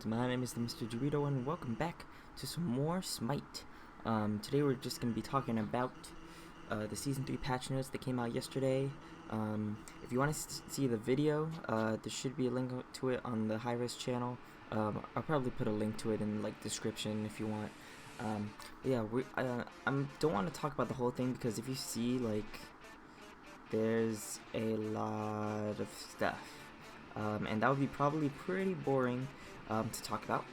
my name is the MisterDorito and welcome back to some more Smite. Today we're just going to be talking about the Season 3 patch notes that came out yesterday. If you want to see the video, there should be a link to it on the high-res channel. I'll probably put a link to it in like description if you want. I don't want to talk about the whole thing because if you see, like, there's a lot of stuff. And that would be probably pretty boring to talk about.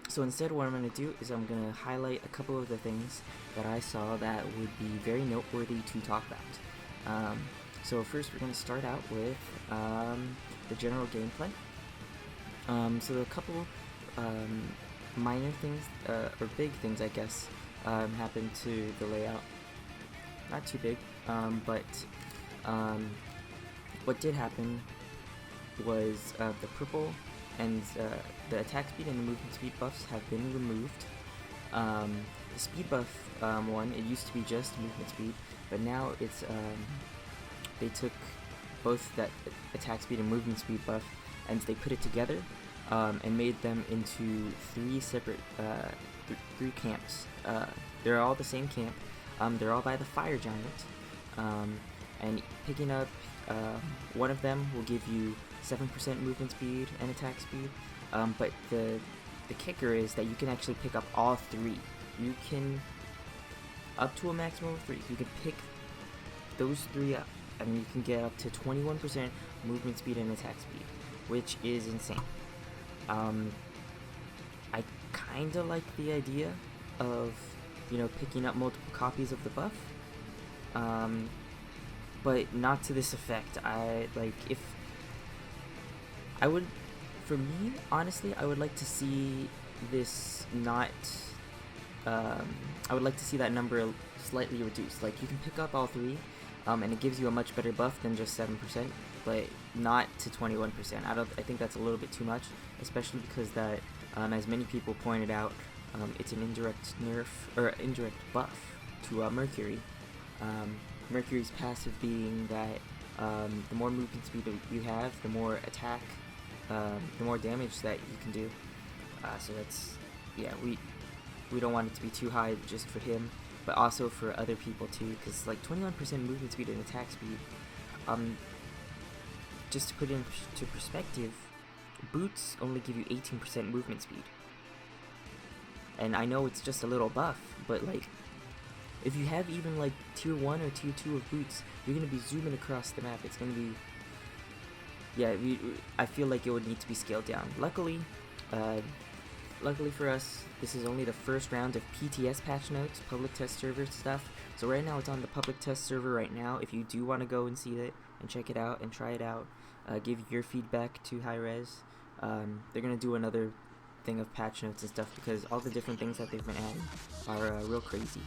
So instead what I'm going to do is I'm going to highlight a couple of the things that I saw that would be very noteworthy to talk about. So first we're going to start out with the general gameplay. So a couple minor things, or big things I guess, happened to the layout. Not too big, but what did happen was the purple and the attack speed and the movement speed buffs have been removed. The speed buff one, it used to be just movement speed, but now it's they took both that attack speed and movement speed buff and they put it together and made them into three separate three camps. They're all the same camp. They're all by the fire giant, and picking up one of them will give you 7% movement speed and attack speed, but the kicker is that you can actually pick up all three. You can, up to a maximum of 3, you can pick those 3 up, and you can get up to 21% movement speed and attack speed, which is insane. I kinda like the idea of, picking up multiple copies of the buff, but not to this effect. For me, honestly, I would like to see this not, I would like to see that number slightly reduced. Like, you can pick up all 3, and it gives you a much better buff than just 7%, but not to 21%. I think that's a little bit too much, especially because that, as many people pointed out, it's an indirect nerf, or indirect buff to Mercury. Mercury's passive being that the more movement speed that you have, the more attack, the more damage that you can do. So that's, yeah, we don't want it to be too high just for him, but also for other people too, because like 21% movement speed and attack speed, just to put it into perspective, boots only give you 18% movement speed. And I know it's just a little buff, but like, if you have even like tier 1 or tier 2 of boots, you're going to be zooming across the map. It's going to be, yeah, I feel like it would need to be scaled down. Luckily for us, this is only the first round of PTS patch notes, public test server stuff. So right now it's on the public test server right now. If you do want to go and see it and check it out and try it out, give your feedback to high res. They're going to do another thing of patch notes and stuff because all the different things that they've been adding are real crazy.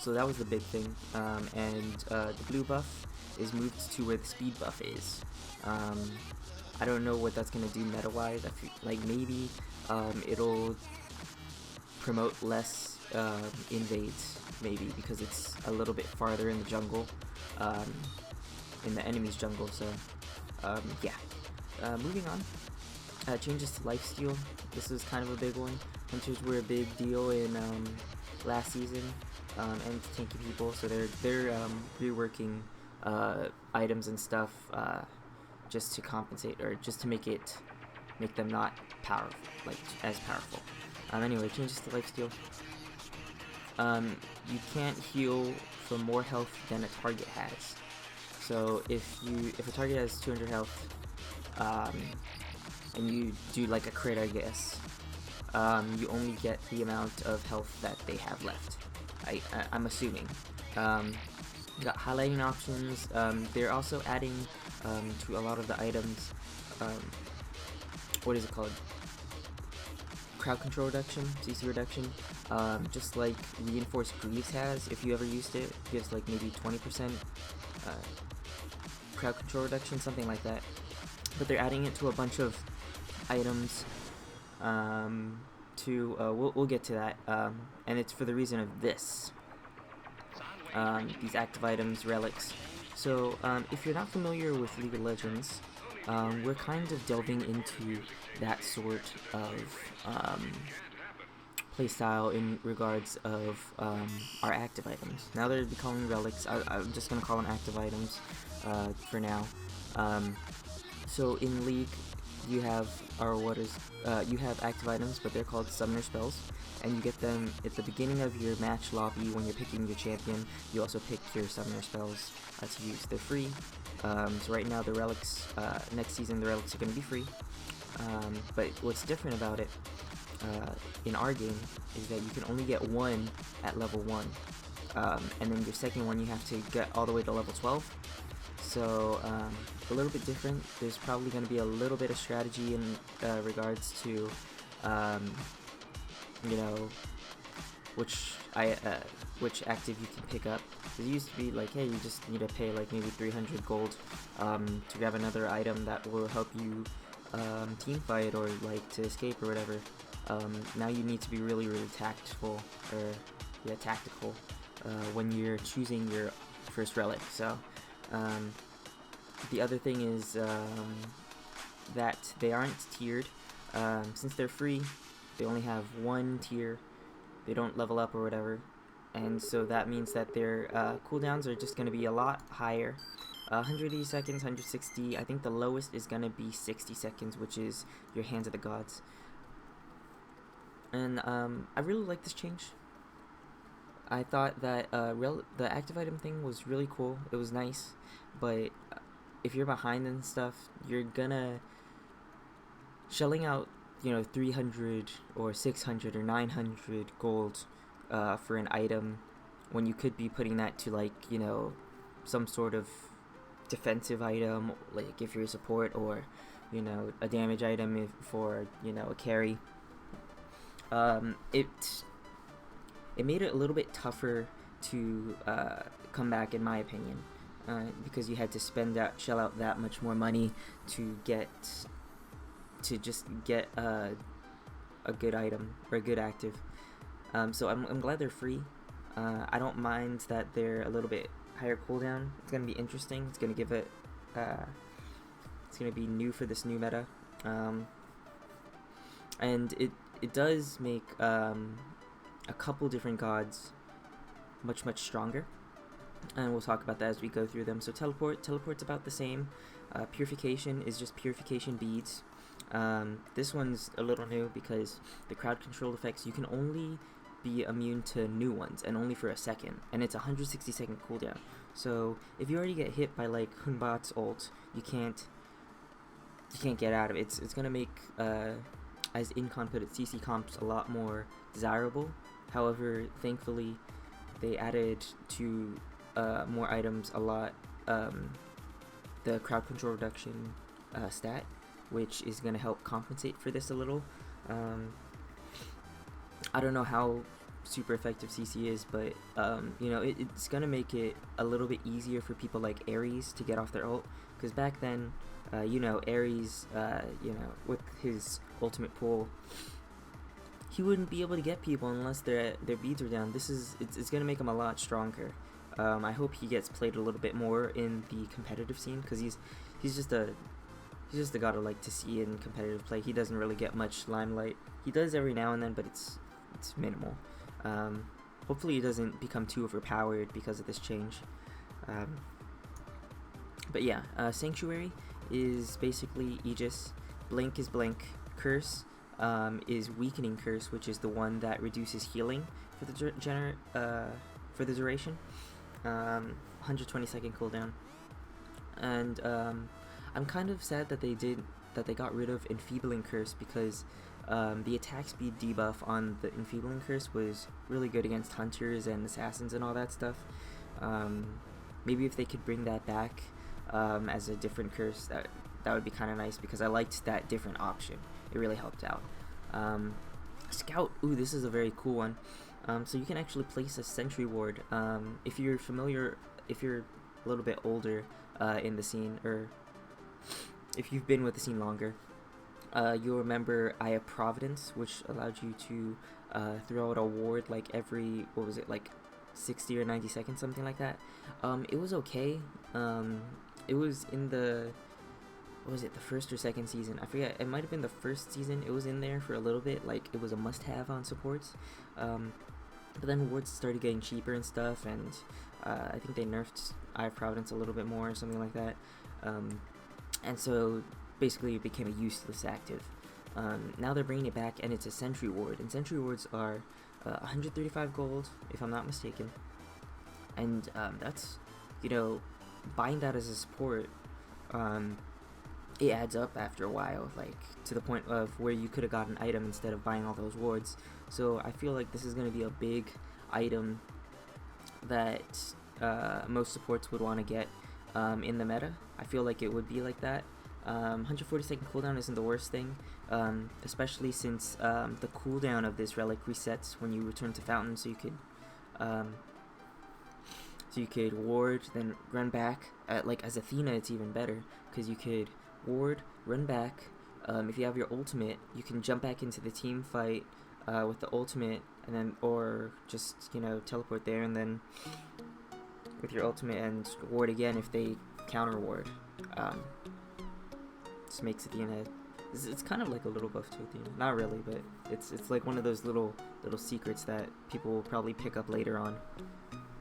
So that was the big thing, and the blue buff is moved to where the speed buff is. I don't know what that's going to do meta-wise. I feel like maybe it'll promote less invades, maybe, because it's a little bit farther in the jungle, in the enemy's jungle, so yeah. Moving on, changes to lifesteal. This is kind of a big one. Hunters were a big deal in last season, and tanky people, so they're reworking items and stuff just to compensate, or just to make them not as powerful. Anyway, changes to lifesteal. You can't heal for more health than a target has. So if a target has 200 health, and you do like a crit, I guess, you only get the amount of health that they have left. I'm assuming. You got highlighting options. They're also adding to a lot of the items, what is it called? Crowd control reduction, CC reduction. Just like Reinforced Greaves has, if you ever used it, gives like maybe 20% crowd control reduction, something like that. But they're adding it to a bunch of items. We'll get to that, and it's for the reason of this. These active items, relics. So if you're not familiar with League of Legends, we're kind of delving into that sort of playstyle in regards of our active items. Now they're calling relics. I'm just gonna call them active items for now. So in League, you have you have active items, but they're called summoner spells, and you get them at the beginning of your match lobby when you're picking your champion. You also pick your summoner spells to use. They're free. So right now the relics, next season the relics are going to be free. But what's different about it in our game is that you can only get one at level 1, and then your second one you have to get all the way to level 12. So a little bit different. There's probably going to be a little bit of strategy in regards to you know, which active you can pick up. It used to be like, hey, you just need to pay like maybe 300 gold to grab another item that will help you team fight or like to escape or whatever. Now you need to be really tactful tactical when you're choosing your first relic. So the other thing is that they aren't tiered. Since they're free, they only have one tier. They don't level up or whatever, and so that means that their cooldowns are just going to be a lot higher. 180 seconds, 160. I think the lowest is going to be 60 seconds, which is your Hands of the Gods. And I really like this change. I thought that the active item thing was really cool. It was nice, but if you're behind and stuff, you're gonna shelling out 300 or 600 or 900 gold for an item when you could be putting that to like some sort of defensive item, like if you're a support, or a damage item for a carry. It made it a little bit tougher to come back, in my opinion, because you had to shell out that much more money to just get a good item or a good active. So I'm glad they're free. I don't mind that they're a little bit higher cooldown. It's gonna be interesting. It's gonna give it. It's gonna be new for this new meta, and it does make a couple different gods much stronger, and we'll talk about that as we go through them. So teleport's about the same. Purification is just purification beads. This one's a little new because the crowd control effects, you can only be immune to new ones, and only for a second, and it's 160 second cooldown. So if you already get hit by like Hunbat's ult, you can't get out of it. It's gonna make as Incon put it, CC comps a lot more desirable. However, thankfully they added to more items a lot, the crowd control reduction stat, which is going to help compensate for this a little. I don't know how super effective CC is, but it's going to make it a little bit easier for people like Ares to get off their ult, because back then Ares with his ultimate pool, he wouldn't be able to get people unless their beads are down. It's going to make him a lot stronger. I hope he gets played a little bit more in the competitive scene, because he's just a god I like to see in competitive play. He doesn't really get much limelight. He does every now and then, but it's minimal. Hopefully he doesn't become too overpowered because of this change. But yeah, Sanctuary is basically Aegis. Blink is Blink. Curse is Weakening Curse, which is the one that reduces healing for the duration. 120 second cooldown. And I'm kind of sad that they got rid of Enfeebling Curse, because the attack speed debuff on the Enfeebling Curse was really good against hunters and assassins and all that stuff. Maybe if they could bring that back as a different curse, that would be kind of nice, because I liked that different option. It really helped out. Scout, ooh, this is a very cool one. So you can actually place a sentry ward. If you're a little bit older in the scene, or if you've been with the scene longer, you'll remember Eye of Providence, which allowed you to throw out a ward like every, 60 or 90 seconds, something like that. It was okay. It was in the what was it, the first or second season? I forget. It might have been the first season. It was in there for a little bit. Like, it was a must-have on supports. But then wards started getting cheaper and stuff, and I think they nerfed Eye of Providence a little bit more or something like that. And so basically it became a useless active. Now they're bringing it back, and it's a sentry ward, and sentry wards are 135 gold, if I'm not mistaken. And that's, you know, buying that as a support, it adds up after a while, like to the point of where you could have got an item instead of buying all those wards. So I feel like this is going to be a big item that most supports would want to get in the meta. I feel like it would be like that. 140-second cooldown isn't the worst thing, especially since the cooldown of this relic resets when you return to Fountain, so you could ward, then run back. Like as Athena, it's even better because you could ward, run back. If you have your ultimate, you can jump back into the team fight with the ultimate, and then or just, you know, teleport there and then with your ultimate and ward again if they counter ward. Just makes Athena. It's kind of like a little buff to Athena. Not really, but it's like one of those little secrets that people will probably pick up later on.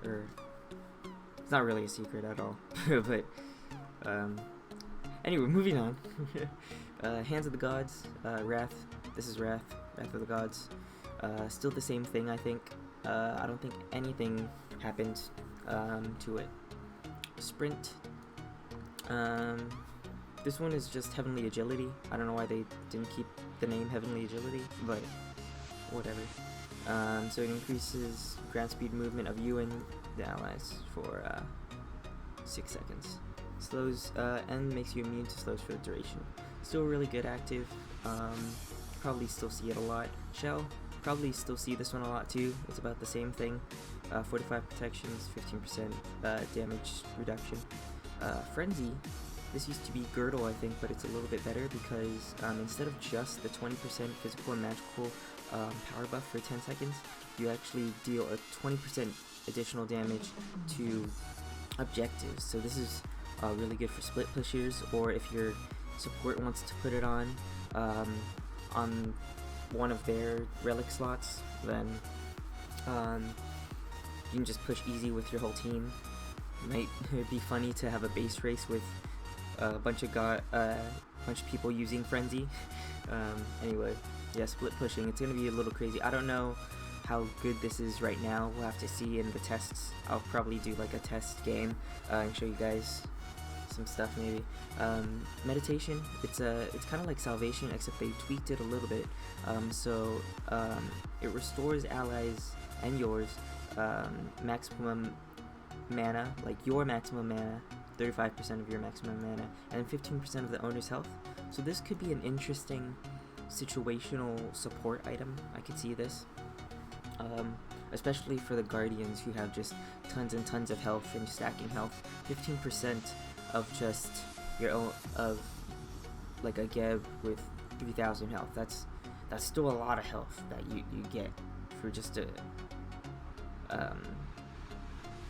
Or it's not really a secret at all. But anyway, moving on. Hands of the Gods, Wrath. This is Wrath of the Gods. Still the same thing, I think. I don't think anything happened to it. Sprint. This one is just Heavenly Agility. I don't know why they didn't keep the name Heavenly Agility, but whatever. So it increases ground speed movement of you and the allies for 6 seconds. Slows and makes you immune to slows for the duration. Still really good active. Probably still see it a lot. Shell, probably still see this one a lot too. It's about the same thing. 45 protections, 15% damage reduction. Frenzy. This used to be Girdle, I think, but it's a little bit better because instead of just the 20% physical and magical power buff for 10 seconds, you actually deal a 20% additional damage to objectives. So this is really good for split pushers, or if your support wants to put it on one of their relic slots, then you can just push easy with your whole team. It'd be funny to have a base race with a bunch of people using Frenzy. Anyway, yeah, split pushing, it's gonna be a little crazy. I don't know how good this is right now. We'll have to see in the tests. I'll probably do like a test game and show you guys some stuff maybe. Meditation, it's kind of like Salvation, except they tweaked it a little bit. So it restores allies and yours maximum mana, like your maximum mana, 35% of your maximum mana, and 15% of the owner's health. So this could be an interesting situational support item. I could see this, especially for the Guardians who have just tons and tons of health and stacking health. 15% of just your own, of like a Geb with 3,000 health. That's still a lot of health that you get for just a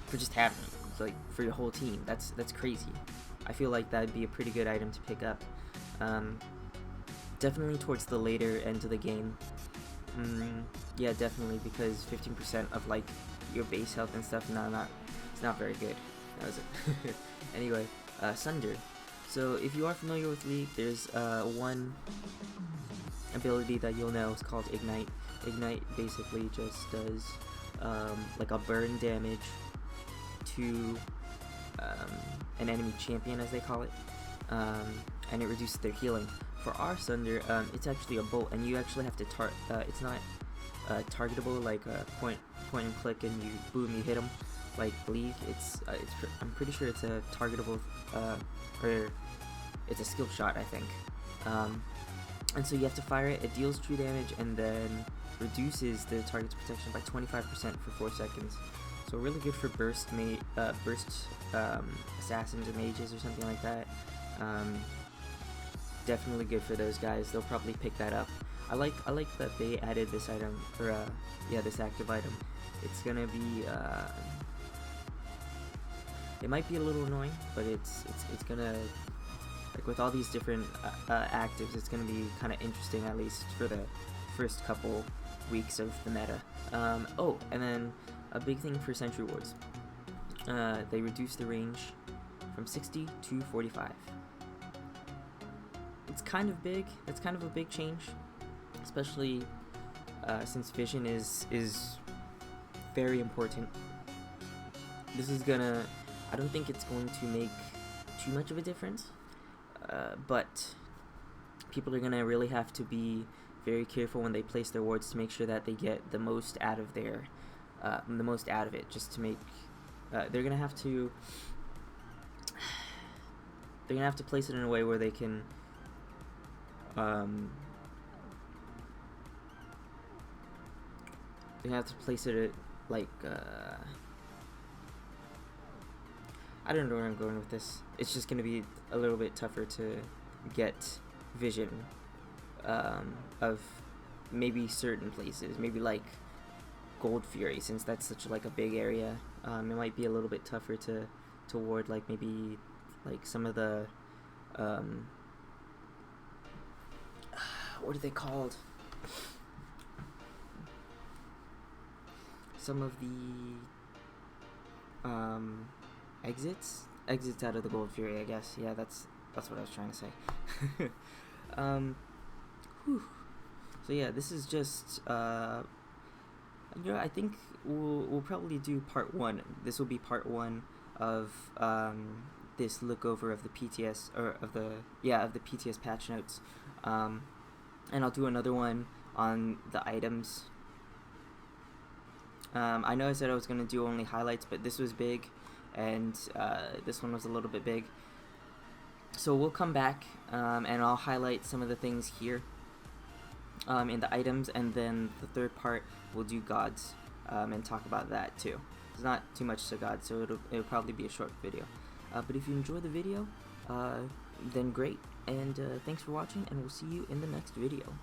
for just having it. Like for your whole team. That's crazy. I feel like that'd be a pretty good item to pick up. Definitely towards the later end of the game. Yeah, definitely, because 15% of like your base health and stuff, it's not very good. That was it. Anyway, Sunder. So if you are familiar with League, there's one ability that you'll know. It's called Ignite. Ignite basically just does like a burn damage to an enemy champion, as they call it, and it reduces their healing. For our Sunder, it's actually a bolt, and you actually have to it's not targetable like point and click and you boom, you hit them like League. I'm pretty sure it's a targetable or it's a skill shot, I think. And so you have to fire it. It deals true damage and then reduces the target's protection by 25% for 4 seconds. So really good for burst assassins or mages or something like that. Definitely good for those guys. They'll probably pick that up. I like that they added this item, or this active item. It's gonna be it might be a little annoying, but it's gonna like with all these different actives, it's going to be kind of interesting, at least for the first couple weeks of the meta. Oh, and then a big thing for Sentry Wards. They reduce the range from 60 to 45. It's kind of big. It's kind of a big change, especially since vision is very important. This is gonna, I don't think it's going to make too much of a difference, but people are gonna really have to be very careful when they place their wards to make sure that they get the most out of their, the most out of it. Just to make, they're gonna have to place it in a way where they can, they have to place it at, like, I don't know where I'm going with this. It's just gonna be a little bit tougher to get vision of maybe certain places, maybe like Gold Fury, since that's such like a big area. It might be a little bit tougher to ward, like maybe like some of the what are they called? Some of the exits out of the Gold Fury, I guess. Yeah, that's what I was trying to say. So yeah, this is just I think we'll probably do part 1. This will be part 1 of this look over of the PTS, or of the PTS patch notes, and I'll do another one on the items. I know I said I was going to do only highlights, but this was big, and this one was a little bit big. So we'll come back, and I'll highlight some of the things here in the items, and then the third part we'll do gods, and talk about that too. There's not too much to gods, so it'll probably be a short video. But if you enjoy the video, then great, and thanks for watching, and we'll see you in the next video.